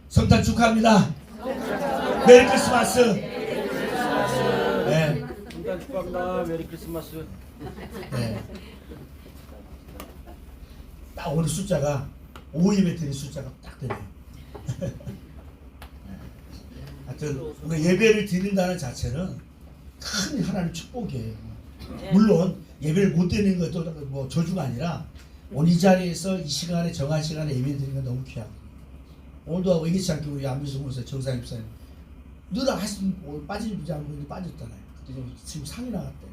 성탄 축하합니다. 메리 크리스마스. 네. 성탄 축하합니다. 메리 크리스마스. 네. 딱 오늘 숫자가 5임에 드린 숫자가 딱 되네요. 하여튼 우리가 예배를 드린다는 자체는 큰 하나님 축복이에요. 물론 예배를 못 드리는 것도 뭐 저주가 아니라 오늘 이 자리에서 이 시간에 정한 시간에 예배 드리는 건 너무 귀하고, 오늘도 하고 이기지 않게 우리 안민수 목사 정상 입사님 늘 하시면 빠지지 않고 빠졌잖아요. 그때 지금 상이 나갔대.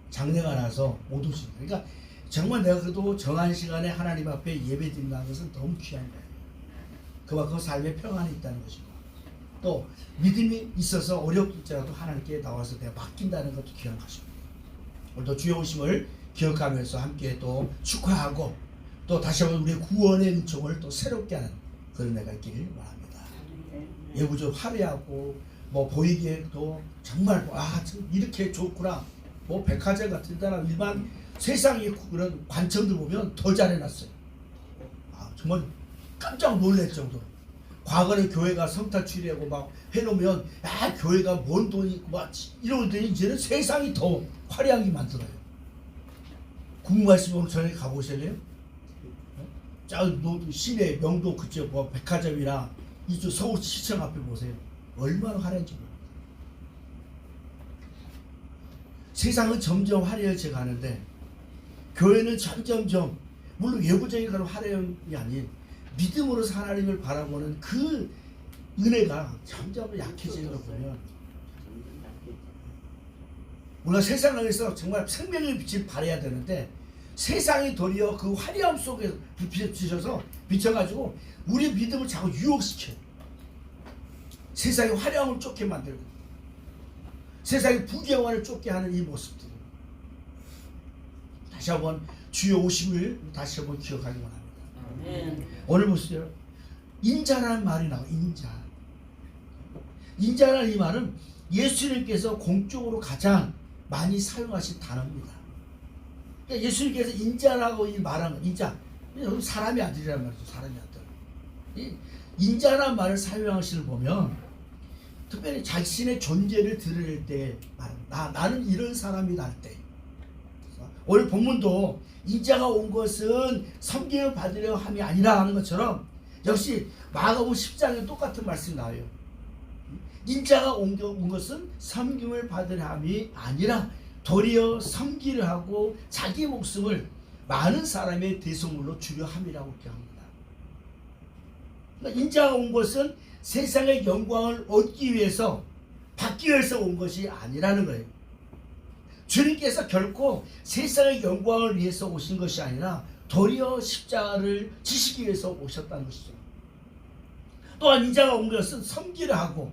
장례가 나서 못 오시고. 그러니까 정말 내가 그래도 정한 시간에 하나님 앞에 예배 드린다는 것은 너무 귀한 거예요. 그만큼 삶의 평안이 있다는 것이고, 또 믿음이 있어서 어렵더라도 하나님께 나와서 내가 맡긴다는 것도 귀한 것이고, 오늘도 주의 오심을 기억하면서 함께 또 축하하고, 또 다시 한번 우리의 구원의 은총을 또 새롭게 하는 그런 애가 있기를 바랍니다. 예부적 화려하고 뭐 보이기에도 정말 이렇게 좋구나, 뭐 백화점 같은 데나 일반 세상의 그런 관청들 보면 더 잘해놨어요. 정말 깜짝 놀랄 정도로. 과거는 교회가 성탄 추리하고 막 해놓으면 교회가 뭔 돈이 있고 막 이러더니 이제는 세상이 더 화려하게 만들어요. 궁금하시면 오늘 저녁에 가보실래요? 시내 명도 그쪽 뭐 백화점이나 이쪽 서울시청 앞에 보세요. 얼마나 화려한지 몰라요. 세상은 점점 화려해져 가는데 교회는 점점점, 물론 외부적인 그런 화려함이 아닌 믿음으로서 하나님을 바라보는 그 은혜가 점점 약해지는 걸 보면, 우리가 세상에서 정말 생명의 빛을 발해야 되는데 세상이 도리어 그 화려함 속에 비춰가지고 우리 믿음을 자꾸 유혹시켜요. 세상의 화려함을 쫓게 만들고 세상의 부귀영화를 쫓게 하는 이 모습들, 다시 한번 주의 오심을 다시 한번 기억하기 원합니다. 오늘 보세요. 인자라는 말이 나와요. 인자라는 이 말은 예수님께서 공적으로 가장 많이 사용하신 단어입니다. 그러니까 예수님께서 인자라고 이 말한 건, 인자, 사람의 아들이라는 말이죠. 사람의 아들. 인자라는 말을 사용하시는 보면 특별히 자신의 존재를 드러낼 때 말합니다. 나는 이런 사람이다 할 때. 오늘 본문도 인자가 온 것은 섬김을 받으려 함이 아니라 하는 것처럼 역시 마가복음 10장에 똑같은 말씀이 나와요. 인자가 온 것은 섬김을 받으려 함이 아니라 도리어 섬기려 하고 자기 목숨을 많은 사람의 대속물로 주려 함이라고 기억합니다. 그러니까 인자가 온 것은 세상의 영광을 얻기 위해서, 받기 위해서 온 것이 아니라는 거예요. 주님께서 결코 세상의 영광을 위해서 오신 것이 아니라 도리어 십자가를 지시기 위해서 오셨다는 것이죠. 또한 인자가 온 것은 섬기려 하고,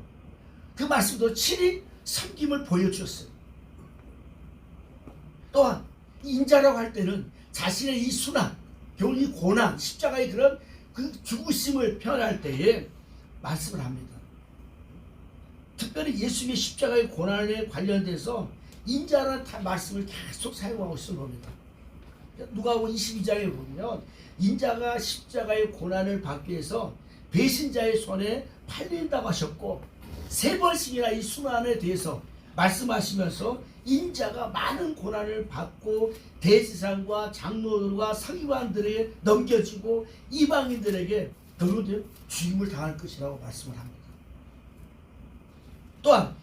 그 말씀도 친히 섬김을 보여주셨어요. 또한 인자라고 할 때는 자신의 이 순환, 이 고난, 십자가의 그런 그 죽으심을 표현할 때에 말씀을 합니다. 특별히 예수님의 십자가의 고난에 관련돼서 인자라는 말씀을 계속 사용하고 있는 겁니다. 누가복음 22장에 보면 인자가 십자가의 고난을 받기 위해서 배신자의 손에 팔린다고 하셨고, 3번씩이나 이 순환에 대해서 말씀하시면서 인자가 많은 고난을 받고 대제사장과 장로들과 서기관들에게 넘겨지고 이방인들에게 결국은 죽임을 당할 것이라고 말씀을 합니다. 또한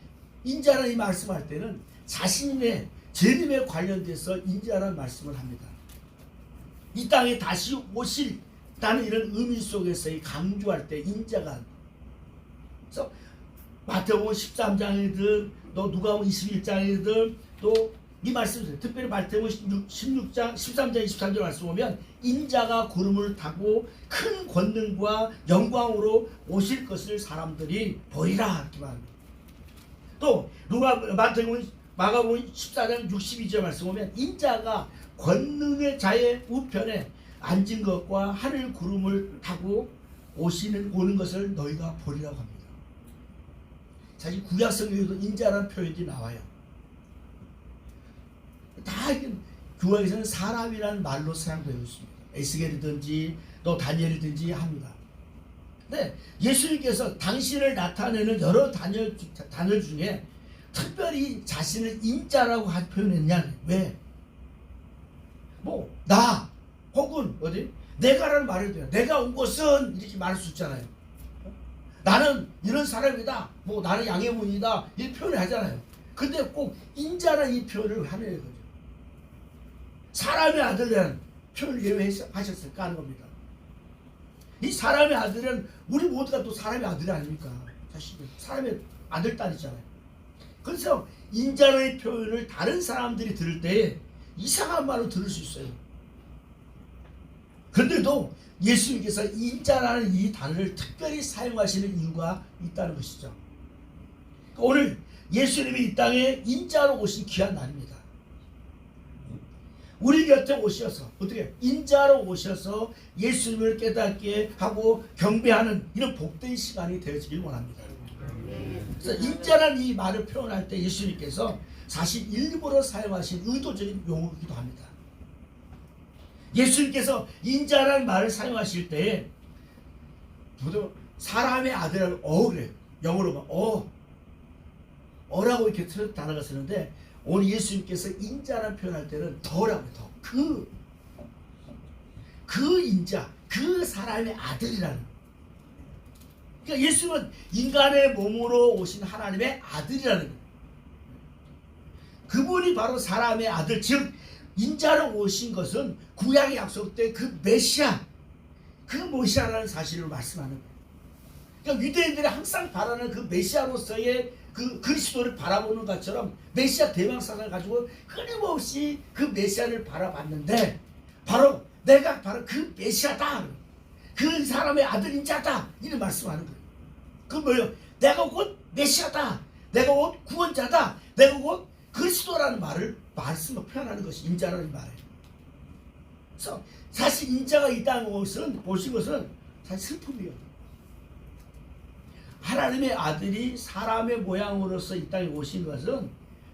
인자라는 이 말씀할 때는 자신의 재림에 관련돼서 인자라는 말씀을 합니다. 이 땅에 다시 오실다는 이런 의미 속에서 강조할 때 인자가, 그래서 마태복음 13장이든 또 누가복음 21장이든 또 이 말씀을, 특별히 마태복음 16장 13장 23절 말씀 보면 인자가 구름을 타고 큰 권능과 영광으로 오실 것을 사람들이 보리라 이렇게 말합니다. 또 마가복음 14장 62절 말씀 보면 인자가 권능의 자의 우편에 앉은 것과 하늘 구름을 타고 오는 것을 너희가 보리라고 합니다. 사실 구약 성경에도 인자라는 표현이 나와요. 다 구약에서는 사람이라는 말로 사용되고 있습니다. 에스겔이든지 또 다니엘이든지 합니다. 근데 예수님께서 당신을 나타내는 여러 단어 중에 특별히 자신을 인자라고 표현했냐? 왜? 뭐 나 혹은 어디 내가라는 말을 돼요. 내가 온 것은 이렇게 말할 수 있잖아요. 나는 이런 사람이다. 뭐 나는 양의 문이다. 이 표현을 하잖아요. 근데 꼭 인자라는 이 표현을 하는 거죠. 사람의 아들이라는 표현을 왜 하셨을까 하는 겁니다. 이 사람의 아들은 우리 모두가 또 사람의 아들이 아닙니까? 사실 사람의 아들 딸이잖아요. 그래서 인자라는 표현을 다른 사람들이 들을 때 이상한 말로 들을 수 있어요. 그런데도 예수님께서 인자라는 이 단어를 특별히 사용하시는 이유가 있다는 것이죠. 오늘 예수님이 이 땅에 인자로 오신 귀한 날입니다. 우리 곁에 오셔서 어떻게 인자로 오셔서 예수님을 깨닫게 하고 경배하는 이런 복된 시간이 되어지길 원합니다. 그래서 인자라는 이 말을 표현할 때 예수님께서 사실 일부러 사용하신 의도적인 용어이기도 합니다. 예수님께서 인자라는 말을 사용하실 때 사람의 아들을 그래요. 영어로 어라고 이렇게 단어가 쓰는데 오늘 예수님께서 인자라는 표현할 때는 더라고 더. 그 인자, 그 사람의 아들이라는. 그러니까 예수님은 인간의 몸으로 오신 하나님의 아들이라는 거예요. 그분이 바로 사람의 아들, 즉 인자로 오신 것은 구약의 약속 때 그 메시아, 그 메시아라는 사실을 말씀하는 거예요. 그러니까 유대인들이 항상 바라는 그 메시아로서의 그 그리스도를 바라보는 것처럼 메시아 대망상을 가지고 끊임없이 그 메시아를 바라봤는데 바로 내가 바로 그 메시아다. 그 사람의 아들 인자다. 이런 말씀하는 거예요. 그 뭐예요? 내가 곧 메시아다. 내가 곧 구원자다. 내가 곧 그리스도라는 말씀을 표현하는 것이 인자라는 말이에요. 그래서 사실 인자가 있다는 것은 보신 것은 사실 슬픔이에요. 하나님의 아들이 사람의 모양으로서 이 땅에 오신 것은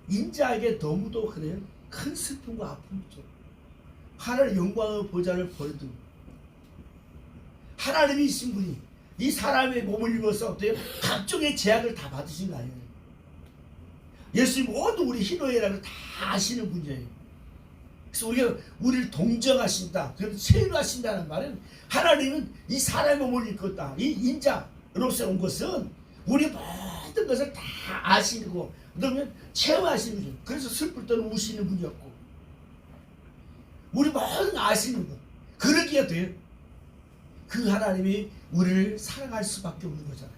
인자에게 너무도 그래요. 큰 슬픔과 아픔이죠. 하나님의 영광의 보좌를 버려두고 하나님이신 분이 이 사람의 몸을 입어서 어때요? 각종의 제약을 다 받으신 거 아니에요. 예수님 모두 우리 희노애락을 다 아시는 분이에요. 그래서 우리를 동정하신다. 그래서 체류하신다는 말은 하나님은 이 사람의 몸을 입었다. 이 인자로서 온 것은 우리 모든 것을 다 아시고 그러면 체험하시는 분이에요. 그래서 슬플 때는 우시는 분이었고 우리 모든 아시는 분. 그러기에 돼요. 그 하나님이 우리를 사랑할 수밖에 없는 거잖아요.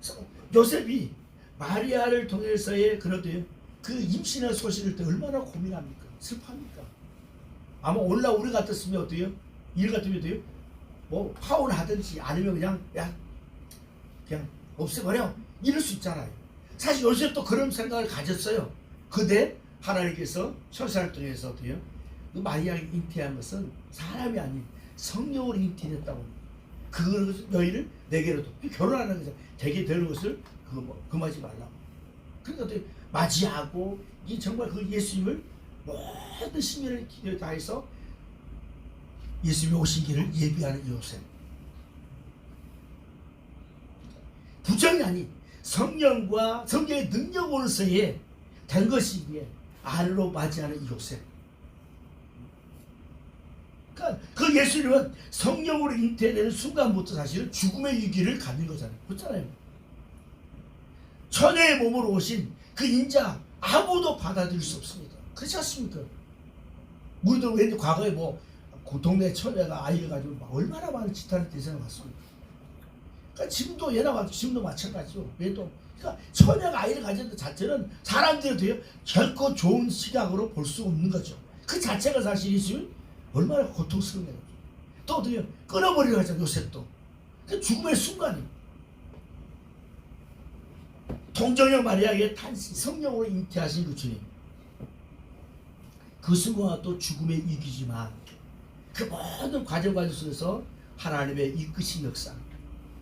그래서 요셉이 마리아를 통해서의 그런데요. 그 임신의 소식을 때 얼마나 고민합니까? 슬퍼합니까? 아마 오늘날 우리 같았으면 어때요? 일 같으면 어때요? 뭐 파혼하든지 아니면 그냥 없애버려 이럴 수 있잖아요. 사실 요셉도 그런 생각을 가졌어요. 근데 하나님께서 천사를 통해서 어때요? 그 마리아를 잉태한 것은 사람이 아닌 성령으로 잉태했다고. 그 너희를 내게로도 결혼하는 거죠. 되게 되는 것을 금하지 말라고. 그러니까 어떻게 맞이하고 이 정말 그 예수님을 모든 심혈을 기도에 다해서 예수님이 오신 길을 예비하는 요셉. 부정이 아닌 성령과 성령의 능력으로서의 된 것이기에 알로 맞이하는 이 요셉. 그러니까 그 예수님은 성령으로 잉태되는 순간부터 사실은 죽음의 위기를 갖는 거잖아요. 그렇잖아요. 천의 몸으로 오신 그 인자 아무도 받아들일 수 없습니다. 그렇지 않습니까? 우리도 왠지 과거에 그 동네 처녀가 아이를 가지고 얼마나 많은 지탄을 대상을 받습니까? 그러니까 지금도 마찬가지죠. 왜또 그러니까 처녀가 아이를 가진 것 자체는 사람들이 돼요. 결코 좋은 시각으로 볼 수 없는 거죠. 그 자체가 사실 예수님 얼마나 고통스러운 거죠. 또 어떻게 끊어버리려 하죠. 요셉도. 그 죽음의 순간이. 동정녀 마리아에게 성령으로 잉태하신 그 주님. 그 순간은 또 죽음의 위기지만 그 모든 과정 속에서 하나님의 이끄신 역사.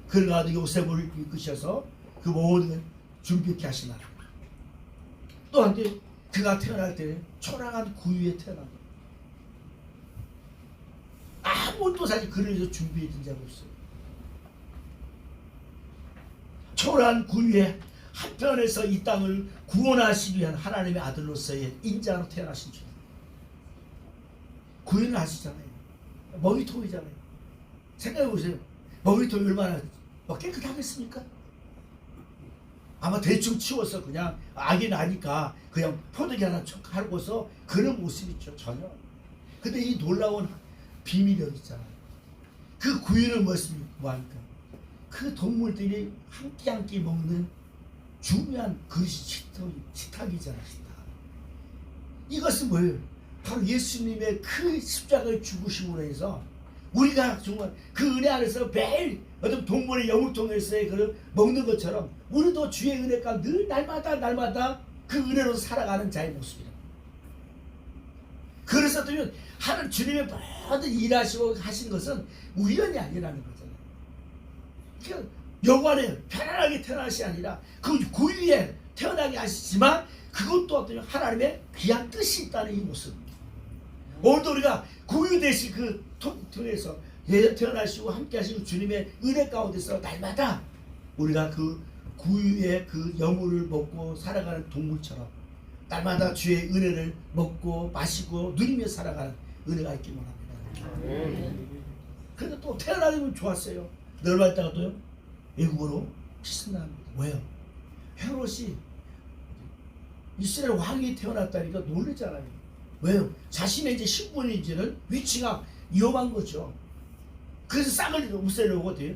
그를 가지고 요셉을 이끄셔서 그 모든 준비케 하시나. 또한 그가 태어날 때 초라한 구유에 태어납니다. 아무것도 사실 그래서 준비해 둔 적 없어요. 초라한 구유의 한편에서 이 땅을 구원하시기 위한 하나님의 아들로서의 인자로 태어나신 주. 구유는 아시잖아요. 먹이통이잖아요. 생각해 보세요. 먹이통이 얼마나 깨끗하겠습니까? 아마 대충 치워서 그냥 악이 나니까 그냥 포대기 하나 척 하고서 그런 모습이죠. 전혀. 근데 이 놀라운 비밀이 여기 있잖아요. 그 구유는 뭐합니까? 그 동물들이 한 끼 한 끼 먹는 중요한 그릇이 식탁이잖아요. 식탁. 이것은 뭐예요? 바로 예수님의 그 십자가의 죽으심으로 해서 우리가 정말 그 은혜 안에서 매일 어떤 동물의 영육통에서의 그 먹는 것처럼 우리도 주의 은혜가 늘 날마다 그 은혜로 살아가는 자의 모습이다. 그래서 또 하나님 주님의 모든 일하시고 하신 것은 우연이 아니라는 거잖아요. 그러니까 여관에 편안하게 태어나시 아니라 그 구유에 태어나게 하시지만 그것도 어떤 하나님의 귀한 뜻이 있다는 이 모습. 오늘도 우리가 구유 대신 그 통해서 태어나시고 함께 하시는 주님의 은혜 가운데서 날마다 우리가 그 구유의 그 여물을 먹고 살아가는 동물처럼 날마다 주의 은혜를 먹고 마시고 누리며 살아가는 은혜가 있기를 원합니다. 그런데 또 태어나면 좋았어요. 얼마 있다가 또요 외국으로 피신납니다. 왜요? 헤롯이 이스라엘 왕이 태어났다니까 놀랬잖아요. 왜요? 자신의 이제 신분이 이제는 위치가 위험한 거죠. 그래서 싹을 없애려고 돼요.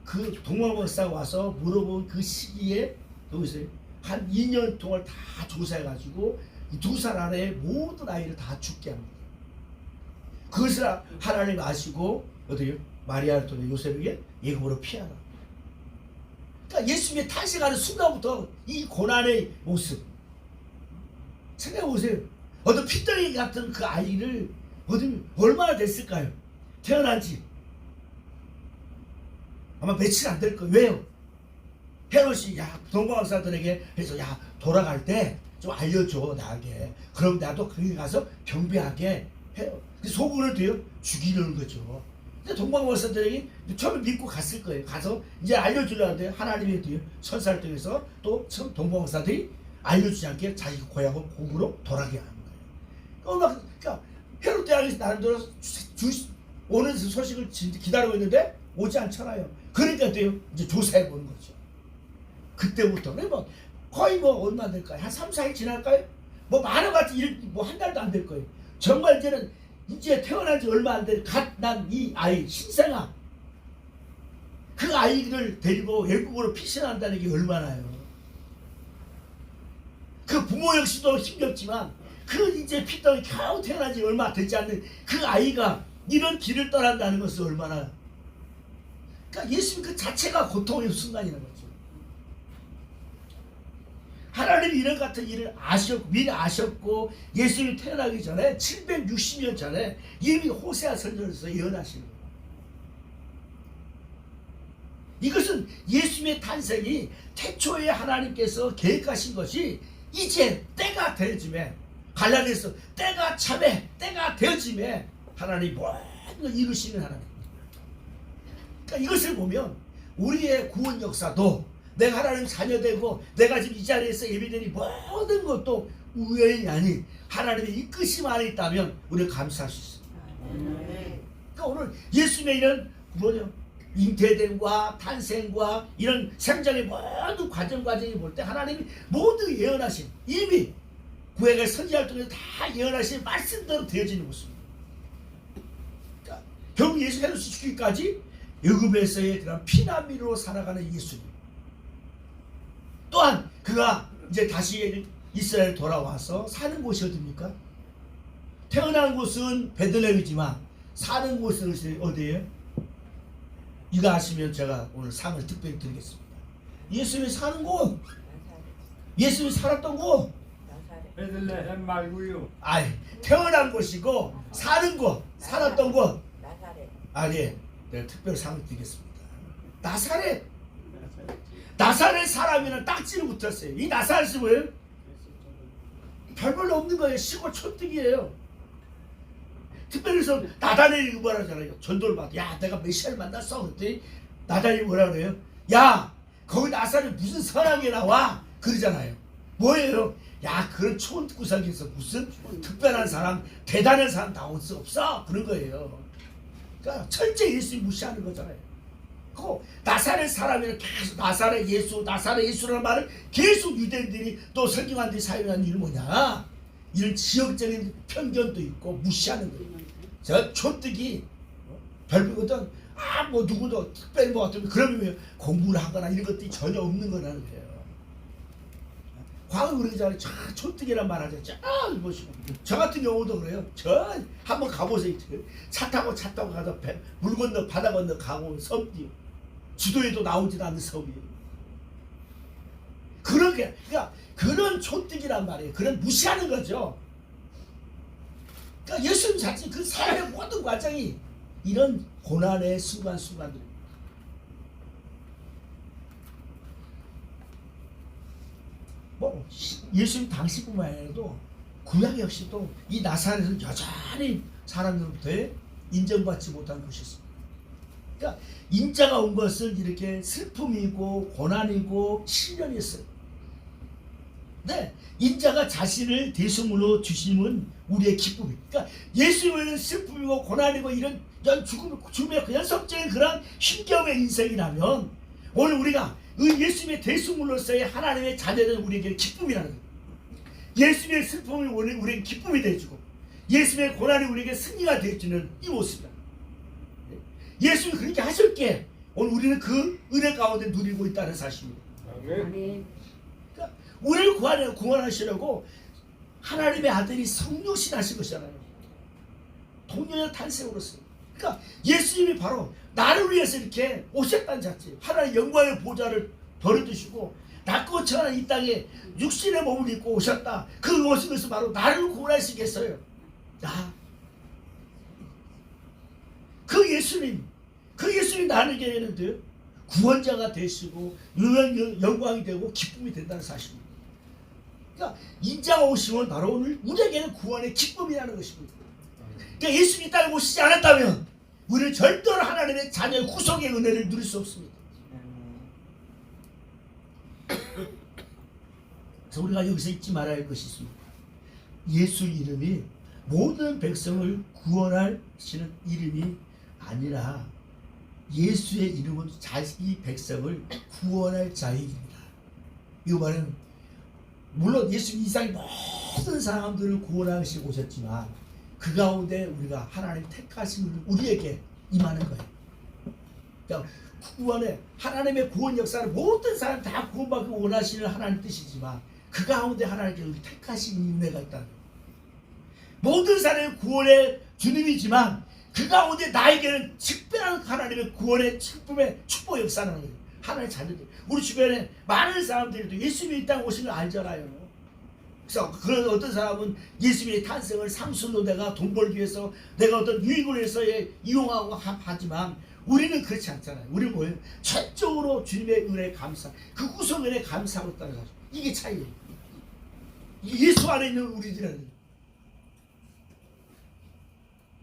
그 동방박사가 와서 물어본 그 시기에 여기서 한 2년 동안 다 조사해가지고 이 2살 안에 모든 아이를 다 죽게 합니다. 그것을 하나님 아시고 어떻게 마리아를 통해 요셉에게 예굽으로 피하라. 그러니까 예수님의 탄생하는 순간부터 이 고난의 모습 생각해 보세요. 어떤 피덩이 같은 그 아이를 얼마나 됐을까요? 태어난 지 아마 며칠 안 될 거예요. 왜요? 헤롯이 동방박사들에게 해서 돌아갈 때 좀 알려줘 나에게. 그럼 나도 거기 가서 경배하게 해요. 속으로 돼요? 죽이려는 거죠. 근데 동방박사들에게 처음에 믿고 갔을 거예요. 가서 이제 알려주려는데 하나님의 뒤에 천사를 통해서 또 동방박사들이 알려주지 않게 자기 고향으로 공으로 돌아가게 하는 거예요. 그러니까 헤롯 대왕에서 나름대로 오는 소식을 기다리고 있는데 오지 않잖아요. 그러니까 또요 이제 조사해 보는 거죠. 그때부터 뭐 거의 뭐 얼마 될까요? 한 3, 4일 지날까요? 뭐 많아봤자 뭐 한 달도 안 될 거예요. 정말 이제는 이제 태어난 지 얼마 안 될 갓 난 이 아이 신생아 그 아이를 데리고 외국으로 피신한다는 게 얼마나요? 그 부모 역시도 힘겹지만 그 이제 피덩이 겨우 태어난 지 얼마 되지 않는 그 아이가 이런 길을 떠난다는 것은 얼마나 그러니까 예수님 그 자체가 고통의 순간이라는 거죠. 하나님이 이런 같은 일을 미리 아셨고 예수님이 태어나기 전에 760년 전에 이미 호세아 선지자로서 예언하신 거예요. 이것은 예수님의 탄생이 태초에 하나님께서 계획하신 것이 이제 때가 되어짐에 갈라디아서 때가 참에 때가 되어짐에 하나님이 모든 걸 이루시는 하나님. 그러니까 이것을 보면 우리의 구원 역사도 내가 하나님 자녀되고 내가 지금 이 자리에서 예배되니 모든 것도 우연이 아닌 하나님의 이끄심 안에 있다면 우리가 감사할 수 있습니다. 그러니까 오늘 예수님의 이런 잉태됨과 탄생과 이런 생장의 모든 과정이 볼 때 하나님이 모두 예언하신 이미 구약의 선지자를 통해서 다 예언하신 말씀대로 되어지는 모습입니다. 그러니까 결국 예수 헤롯이 죽기까지 애굽에서의 그런 피난민으로 살아가는 예수님. 또한 그가 이제 다시 이스라엘 돌아와서 사는 곳이 어디입니까? 태어난 곳은 베들레헴이지만 사는 곳은 어디예요? 이거 아시면 제가 오늘 상을 특별히 드리겠습니다. 예수님이 사는 곳, 예수님이 살았던 곳, 베들레헴 말고요. 태어난 곳이고 사는 곳, 살았던 곳. 예, 내가 특별 상을 드리겠습니다. 나사렛 사람이는 딱지를 붙였어요. 이 나사렛이 뭐예요? 별로 없는 거예요. 시골 촌뜨기예요. 특별히 서 나다니엘이 뭐라 하잖아요. 전도를 받아. 야, 내가 메시아를 만났어. 그랬더니 나다니엘이 뭐라 그래요? 야, 거기 나사렛 무슨 선한 게 나와? 그러잖아요. 뭐예요? 야, 그런 촌구석에서 무슨 특별한 사람, 대단한 사람 나올 수 없어. 그런 거예요. 그러니까 철저히 예수님 무시하는 거잖아요. 그 나사렛 사람이라 계속 나사렛 예수라는 말을 계속 유대인들이 또 설교한들이 사용한 이유는 뭐냐? 이런 지역적인 편견도 있고 무시하는 거예요. 저 촌뜨기 별거거든. 뭐 누구도 특별히 뭐 어떤 그러면 공부를 하거나 이런 것들이 전혀 없는 거라는 거예요. 과거 그러잖아요. 저 촌뜨기란 말 하죠. 저 보시고 저 같은 경우도 그래요. 저 한번 가보세요. 차 타고 가서 물 건너 바다 건너 가고 섬이요. 지도에도 나오지도 않는 섬이요. 그러니까 그런 촌뜨기란 말이에요. 그런 무시하는 거죠. 그러니까 예수님 자체 그 삶의 모든 과정이 이런 고난의 순간순간들. 뭐 예수님 당시뿐만 아니라도 구약 역시도 이 나사렛은 여전히 사람들로부터 인정받지 못한 곳이었습니다. 그러니까 인자가 온 것은 이렇게 슬픔이고 고난이고 시련이었어요. 네, 인자가 자신을 대속물로 주심은 우리의 기쁨이에요. 그러니까 예수님은 슬픔이고 고난이고 이런 죽음의 연속적인 그런 힘겨움의 인생이라면 오늘 우리가 예수님의 대속물로서의 하나님의 자녀된 우리에게 기쁨이라는 거예요. 예수님의 슬픔이 우리에게 기쁨이 되어주고 예수님의 고난이 우리에게 승리가 되어주는 이 모습이다. 예수님이 그렇게 하셨기에 오늘 우리는 그 은혜 가운데 누리고 있다는 사실입니다. 아멘. 그러니까 우리를 구원하시려고 하나님의 아들이 성육신 하신 것이잖아요. 동료의 탄생으로서. 그러니까 예수님이 바로 나를 위해서 이렇게 오셨다는 자체. 하나님의 영광의 보좌를 버려두시고 낮고 천한 이 땅에 육신의 몸을 입고 오셨다. 그 오신 것은 바로 나를 구원하시겠어요. 그 예수님이 나에게는 구원자가 되시고 영광이 되고 기쁨이 된다는 사실입니다. 그러니까 인자가 오시면 바로 오늘 우리에게는 구원의 기쁨이라는 것입니다. 그러니까 예수님이 땅에 오시지 않았다면 우리는 절대로 하나님의 자녀의 구속의 은혜를 누릴 수 없습니다. 그래서 우리가 여기서 잊지 말아야 할 것이 있습니다. 예수 이름이 모든 백성을 구원하시는 이름이 아니라 예수의 이름은 자기 백성을 구원할 자의 이름이다. 이거 말은 물론 예수님 이상의 모든 사람들을 구원하시고 오셨지만 그 가운데 우리가 하나님 택하신 우리에게 임하는 거예요. 그러니까 구원에 하나님의 구원 역사를 모든 사람 다 구원받기 원하시는 하나님 뜻이지만 그 가운데 하나님께 우리 택하신 은혜가 있다는 거예요. 모든 사람의 구원의 주님이지만 그 가운데 나에게는 특별한 하나님의 구원의 축복 역사라는 거예요. 하나님의 자녀들. 우리 주변에 많은 사람들이 예수님이 이 땅에 오신 걸 알잖아요. 그래서 그런 어떤 사람은 예수님의 탄생을 상술로 내가 돈 벌기 위해서 내가 어떤 유익을 위해서 이용하고 하지만 우리는 그렇지 않잖아요. 우리는 뭐예요? 전적으로 주님의 은혜에 감사, 그 구속 은혜에 감사하고 있다는 거죠. 이게 차이예요. 예수 안에 있는 우리들은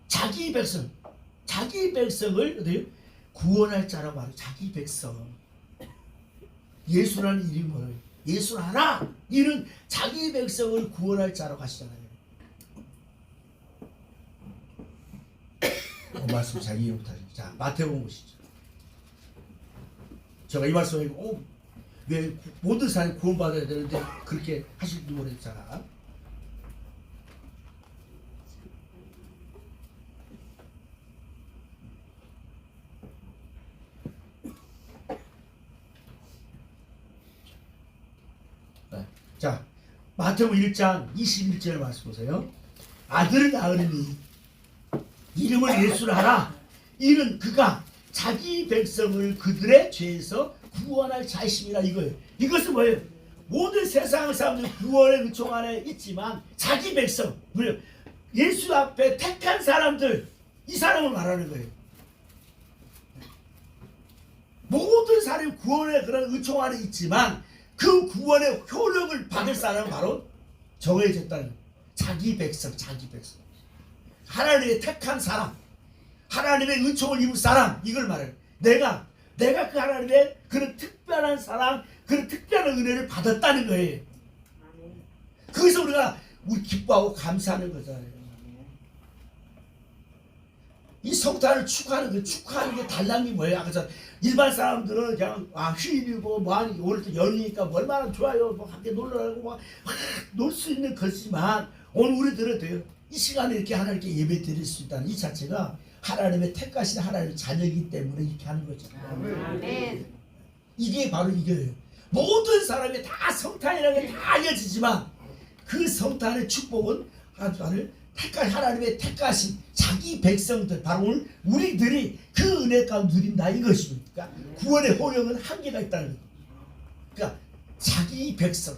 자기 백성을 구원할 자라고 말해요. 자기 백성. 예수라는 이름을 예수하라. 이는 자기 백성을 구원할 자라고 하시잖아요. 말씀 잘 이해 못하죠. 자, 마태복음 보시죠. 제가 이 말씀을 왜 모든 사람이 구원받아야 되는데 그렇게 하실지 모르겠잖아. 자, 마태복음 1장 21절 말씀 보세요. 아들을 낳으리니 이름을 예수라 하라. 이는 그가 자기 백성을 그들의 죄에서 구원할 자이심이라 이거예요. 이것은 뭐예요? 모든 세상 사람들 구원의 은총 안에 있지만 자기 백성, 예수 앞에 택한 사람들, 이 사람을 말하는 거예요. 모든 사람이 구원의 그런 은총 안에 있지만 그 구원의 효력을 받을 사람은 바로 정해졌다는 자기 백성. 하나님의 택한 사람, 하나님의 은총을 입은 사람, 이걸 말해요. 내가 그 하나님의 그런 특별한 사랑, 그런 특별한 은혜를 받았다는 거예요. 거기서 우리가 기뻐하고 감사하는 거잖아요. 이 성탄을 축하하는 게 달랑이 뭐예요? 아까 일반 사람들은 그냥 휴일이고 뭐하니 오늘 또 연휴니까 뭐 얼마나 좋아요. 뭐 함께 놀러가고 막 놀 수 있는 것이지만 오늘 우리들은 돼요. 이 시간에 이렇게 하나님께 예배 드릴 수 있다는 이 자체가 하나님의 택하신 하나님의 자녀이기 때문에 이렇게 하는 거죠. 아멘. 이게 바로 이거예요. 모든 사람이 다 성탄이라는 게 다 알려지지만 그 성탄의 축복은 하나님의 택하신 자기 백성들, 바로 오늘 우리들이 그 은혜 가운데 누린다 이것입니까? 구원의 호령은 한계가 있다는 거예요. 그러니까 자기 백성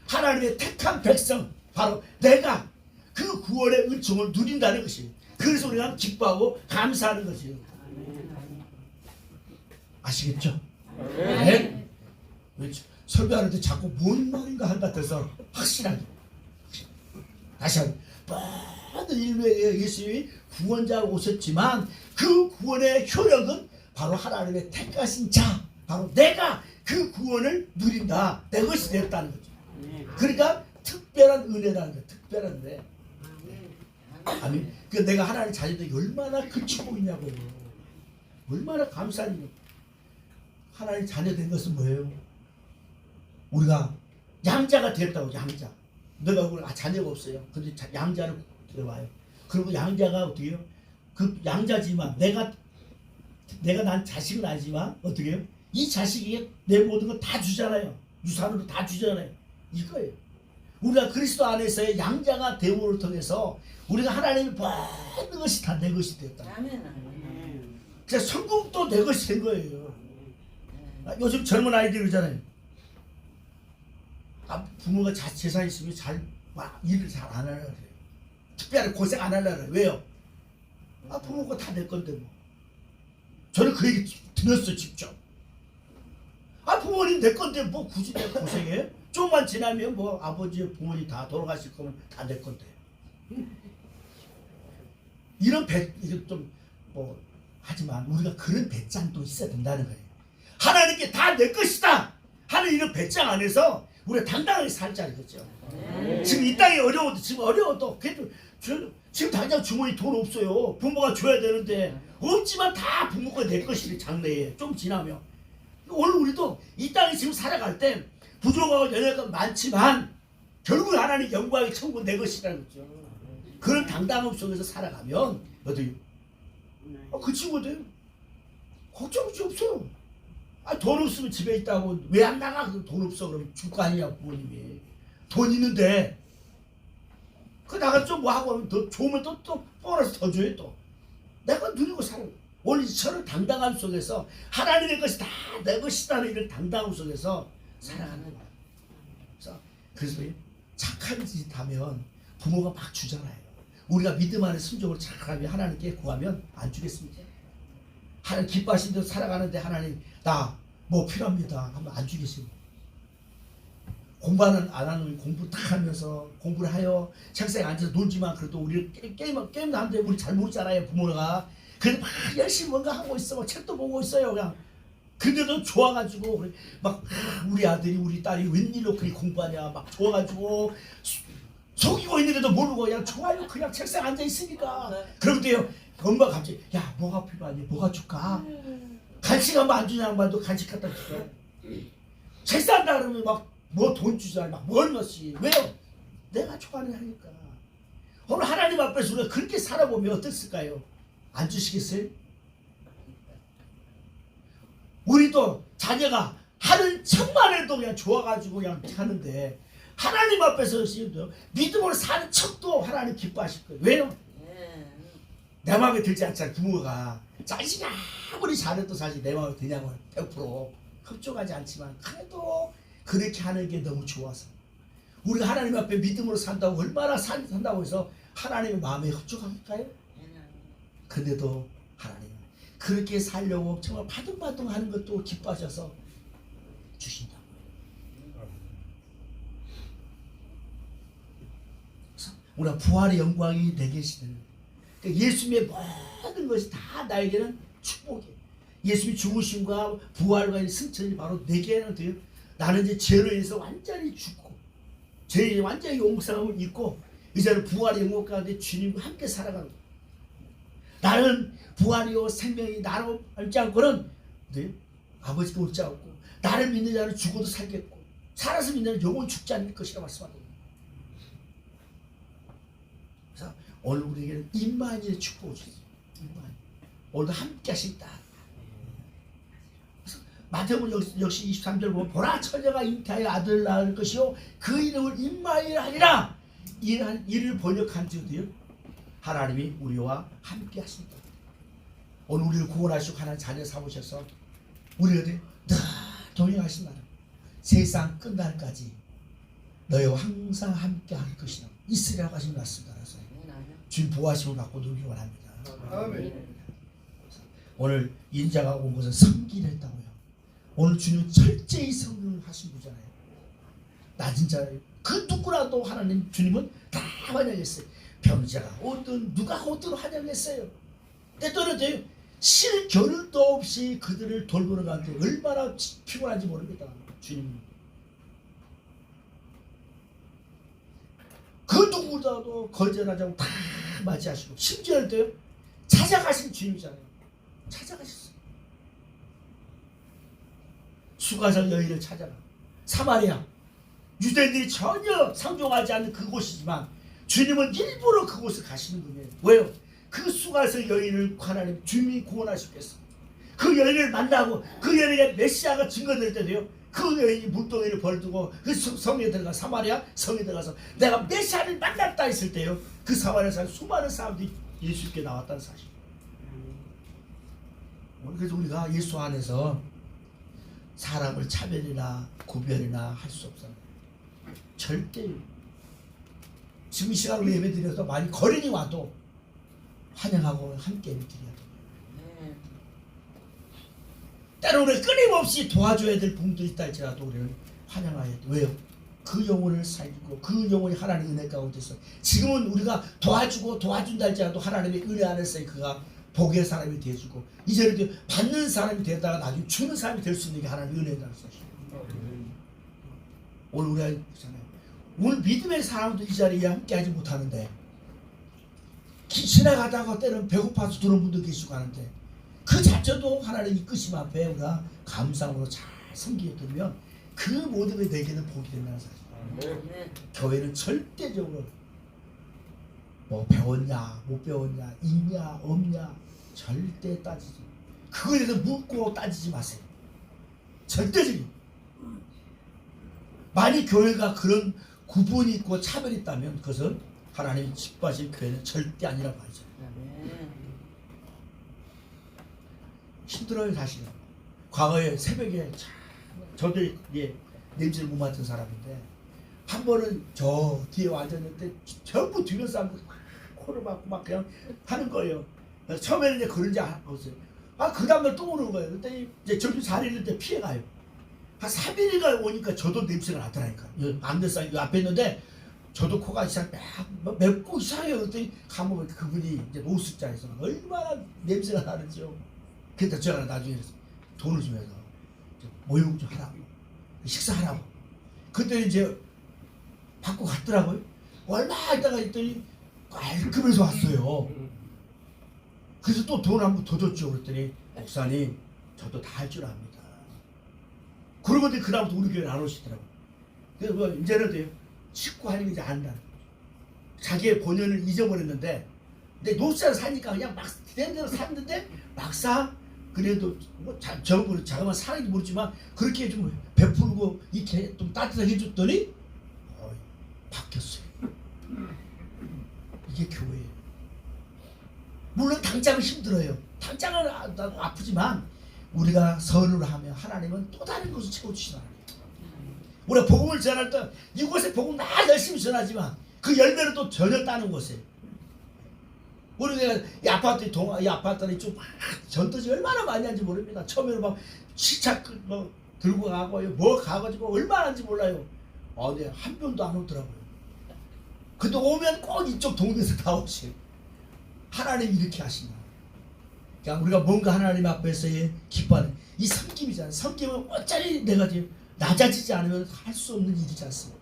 하나님의 택한 백성, 바로 내가 그 구원의 은총을 누린다는 것이에요. 그래서 우리가 기뻐하고 감사하는 것이에요. 아시겠죠? 네? 설교하는 데 자꾸 뭔 말인가 한 것 같아서 확실하게 다시 한번 모든 인류에 예수님이 구원자로 오셨지만 그 구원의 효력은 바로 하나님의 택하신 자, 바로 내가 그 구원을 누린다, 내 것이 됐다는 거죠. 그러니까 특별한 은혜라는 거예요. 특별한 은혜. 아멘. 그 내가 하나님 자녀들이 얼마나 큰 축복이냐고요. 얼마나 감사하냐. 하나님 자녀 된 것은 뭐예요? 우리가 양자가 됐다고. 양자. 내가 자녀가 없어요. 근데 양자를 들어와요. 그리고 양자가 어떻게 해요? 그 양자지만 내가 난 자식은 아니지만 어떻게 해요? 이 자식이 내 모든 거 다 주잖아요. 유산으로 다 주잖아요. 이거예요. 우리가 그리스도 안에서의 양자가 되음을 통해서 우리가 하나님의 모든 것이 다 내 것이 되었다. 그래서 성공도 내 것이 된 거예요. 요즘 젊은 아이들 그러잖아요. 부모가 재산 있으면 일을 잘 안 하려고 그래요. 특별히 고생 안 하려고 그래요. 왜요? 부모가 다 내 건데 뭐. 저는 그 얘기 들었어요. 직접. 부모님 내 건데 뭐 굳이 내가 고생해? 조금만 지나면 뭐 아버지 부모님 다 돌아가실 거면 다 내 건데. 이런 이게 좀 뭐 하지만 우리가 그런 배짱도 있어야 된다는 거예요. 하나님께 다 내 것이다 하는 이런 배짱 안에서 우리가 당당하게 살자는 거죠. 지금 이 땅이 어려워도 그래도 지금 당장 주머니 돈 없어요. 부모가 줘야 되는데 없지만 다 부모가 내 것이래. 장래에 좀 지나면. 오늘 우리도 이 땅에 지금 살아갈 때 부족하고 연약가 많지만 결국 하나님 영광의 천국 내 것이라는 거죠. 그런 당당함 속에서 살아가면 어떻게 그 친구들 걱정이 없어요. 돈 없으면 집에 있다고 왜 안 나가? 돈 없어 그러면 줄 거 아니냐 부모님이. 돈 있는데 그 나가 좀 뭐 하고 하면 더 좋으면 또 보너스 더 줘요. 또 내가 누리고 살아. 오늘 저런 당당함 속에서 하나님의 것이 다 내 것이다는 이런 당당함 속에서 살아가는 거예요. 그래서 착한 짓 하면 부모가 막 주잖아요. 우리가 믿음 안에 순종을 착하면 하나님께 구하면 안 주겠습니까? 하나님 기뻐하신 대로 살아가는데 하나님 나 뭐 필요합니다 하면 안 주겠습니다. 공부는 안 하는 공부 딱 하면서 공부를 하여 책상에 앉아서 놀지만 그래도 우리 게임도 하는데 우리 잘 모르잖아요. 부모가. 그래도 막 열심히 뭔가 하고 있어. 막 책도 보고 있어요. 그냥. 근데도 좋아가지고 막 우리 아들이 우리 딸이 웬일로 그렇게 공부하냐 막 좋아가지고 속이고 있는데도 모르고 그냥 좋아요. 그냥 책상에 앉아 있으니까. 그런데요 엄마가 갑자기 야 뭐가 필요하니? 뭐가 줄까? 간식 한번 안 주냐 양반도 간식 갖다 줄까? 책상다 그러면 막 뭐 돈 주잖아. 막 뭐 얼마씩. 왜요? 내가 좋아하는 하니까. 오늘 하나님 앞에서 우리가 그렇게 살아보면 어땠을까요? 안 주시겠어요? 우리도 자녀가 하는 척만 해도 그냥 좋아가지고 그냥 하는데 하나님 앞에서 믿음으로 사는 척도 하나님 기뻐하실 거예요. 왜요? 내 마음에 들지 않잖아. 부모가 자식이 아무리 잘해도 사실 내 마음에 드냐고 100% 흡족하지 않지만 그래도 그렇게 하는 게 너무 좋아서 우리가 하나님 앞에 믿음으로 산다고 얼마나 산다고 해서 하나님의 마음에 흡족할까요? 근데도 하나님 그렇게 살려고 정말 바둥바둥 하는 것도 기뻐하셔서 주신다고. 우리가 부활의 영광이 내게 시는 그러니까 예수님의 모든 것이 다 나에게는 축복이에요. 예수님이 죽으심과 부활과 승천이 바로 내게는 돼요. 나는 이제 죄로 인해서 완전히 죽고 죄에 완전히 용서함을 입고 이제는 부활의 영광 가운데 주님과 함께 살아가는 거예요. 나는 부활이요 생명이 나로 알지 않고는 네? 아버지가 올지 않고 나를 믿는 자는 죽어도 살겠고 살아서 믿는 자는 영원 죽지 않을 것이라 말씀하거든요. 그래서 오늘 우리에게는 임마누엘의 축복을 주셨어요. 임마누엘. 오늘도 함께 하신다. 그래서 마태복음 역시 23절 보면 보라 처녀가 잉태하여 아들을 낳을 것이요 그 이름을 임마누엘 하리라. 이를 번역한 뒤도요 하나님이 우리와 함께 하신다. 오늘 우리를 구원하시고 하나님 자녀 삼으셔서 우리가 늘 동행하신다. 세상 끝날까지 너희와 항상 함께 할 것이다. 있으리라고 하신 말씀을 따라서 주님 보호하심을 받고 누리기 원합니다. 아멘. 오늘 인자가 온 것은 섬기를 했다고요. 오늘 주님은 철저히 섬김을 하신 분이잖아요. 낮은 자를 그 누구라도 하나님 주님은 다 환영했어요. 병자가 오든 누가 오든 환영했어요. 때때로 실 겨를도 없이 그들을 돌보는 가운데 얼마나 피곤한지 모릅니다. 주님 그 누구라도 거절하자고 다 맞이하시고 심지어 찾아가신 주님이잖아요. 찾아가셨어요. 수가성 여인을 찾아가 사마리아 유대인들이 전혀 상종하지 않는 그곳이지만 주님은 일부러 그곳을 가시는 분이에요. 왜요? 그 수가성 여인을 하나님 주님이 구원하셨겠어. 그 여인을 만나고 그 여인에게 메시아가 증거될 때도요. 그 여인이 물동이를 벌두고 그 성에 들어가 사마리아 성에 들어가서 내가 메시아를 만났다 했을 때요. 그 사마리아 사는 수많은 사람들이 예수께 나왔다는 사실. 그래서 우리가 예수 안에서 사람을 차별이나 구별이나 할 수 없어요. 절대. 지금 이 시간으로 예배 드려서 많이 거린이 와도 환영하고 함께 예배 드려야 돼요. 때로는 끊임없이 도와줘야 될 부분도 있다 할지라도 우리는 환영해야 돼요. 왜요? 그 영혼을 살리고 그 영혼이 하나님의 은혜 가운데서 지금은 우리가 도와주고 도와준다 할지라도 하나님의 은혜 안에서 그가 복의 사람이 되어주고 이제는 받는 사람이 되다가 나중에 주는 사람이 될 수 있는 게 하나님의 은혜라는 사실이에요. 오늘 우리가 그렇잖아요. 오늘 믿음의 사람도 이 자리에 함께하지 못하는데 지나가다가 때는 배고파서 들어온 분도 계시고 하는데 그 자체도 하나님 이끄심 앞에 우리가 감사함으로 잘 섬기게 되면 그 모든 게 내게는 복이 된다는 사실. 교회는 절대적으로 뭐 배웠냐 못 배웠냐 있냐 없냐 절대 따지지 그거에 대해서 묻고 따지지 마세요. 절대적인 만약 교회가 그런 구분이 있고 차별이 있다면 그것은 하나님이 기뻐하실 교회는 절대 아니라고 하죠. 힘들어요 사실은. 과거에 새벽에 저도 냄새를 못 맡은 사람인데 한 번은 저 뒤에 앉았는데 전부 뒤로 사람들 코를 막고 막 그냥 하는 거예요. 처음에는 이제 그런지 알았어요. 그 다음날 또 오는 거예요. 그때 이제 저기 자리를 때 피해가요. 한 3일인가 오니까 저도 냄새가 나더라니까. 안대상 앞에 있는데 저도 코가 맵고 이상해요. 그랬더니 가면 그분이 이제 노숙자에서 얼마나 냄새가 나는지요. 그래서 제가 나중에 돈을 주면서 모욕 좀 하라고 식사하라고 그때 이제 받고 갔더라고요. 얼마 있다가 했더니 깔끔해서 왔어요. 그래서 또 돈 한 번 더 줬죠. 그랬더니 목사님 저도 다 할 줄 압니다. 그러고 그 다음부터 우리 교회를 안 오시더라고요. 그래서 뭐 이제는 돼요. 식구 하니까 이제 안다. 자기의 본연을 잊어버렸는데 근데 노숙자를 사니까 그냥 막 대대로 샀는데 막상 그래도 뭐 저거 자그만 사는지 모르지만 그렇게 좀 베풀고 이렇게 좀 따뜻하게 해줬더니 바뀌었어요. 이게 교회예요. 물론 당장은 힘들어요. 당장은 아프지만 우리가 선을 하면 하나님은 또 다른 것을 채워주시는 하나님. 우리가 복음을 전할 때 이곳에 복음 다 열심히 전하지만 그 열매를 또 전혀 따는 곳에 우리가 이 아파트는 좀 전도지 얼마나 많이 하는지 모릅니다. 처음에는 막 시차 뭐 들고 가고 뭐 가가지고 얼마나 하는지 몰라요. 근데 한 명도 안 오더라고요. 근데 오면 꼭 이쪽 동네에서 다 오세요. 하나님 이렇게 하신다. 그러니까 우리가 뭔가 하나님 앞에서 기뻐하는 이 섬김이잖아요. 섬김은 어차피 내가 지금 낮아지지 않으면 할 수 없는 일이지 않습니까?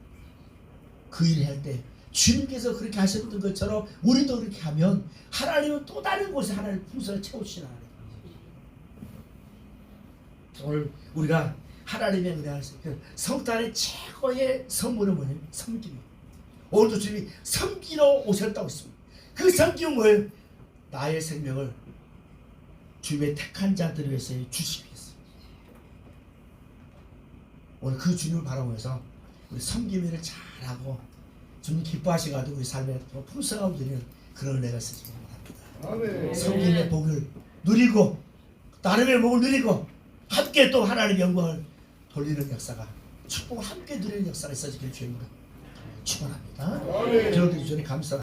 그 일을 할 때 주님께서 그렇게 하셨던 것처럼 우리도 그렇게 하면 하나님은 또 다른 곳에 하나님 풍성을 채우시나. 오늘 우리가 하나님의 은혜를 성탄의 최고의 선물은 뭐냐면 섬김이에요. 오늘도 주님이 섬기러 오셨다고 했습니다. 그 섬김은 뭐예요? 나의 생명을 주님의 택한 자들을 위해서 주시기 위해서. 오늘 그 주님을 바라보면서 우리 섬김 일을 잘하고 주님 기뻐하시가지고 우리 삶에 풍성하고 드리는 그런 은혜가 있으시기 바랍니다. 섬김의 복을 누리고 나름의 복을 누리고 함께 또 하나님의 영광을 돌리는 역사가, 축복을 함께 누리는 역사가 있어지길 주님으로 축원합니다. 저도 주님 감사.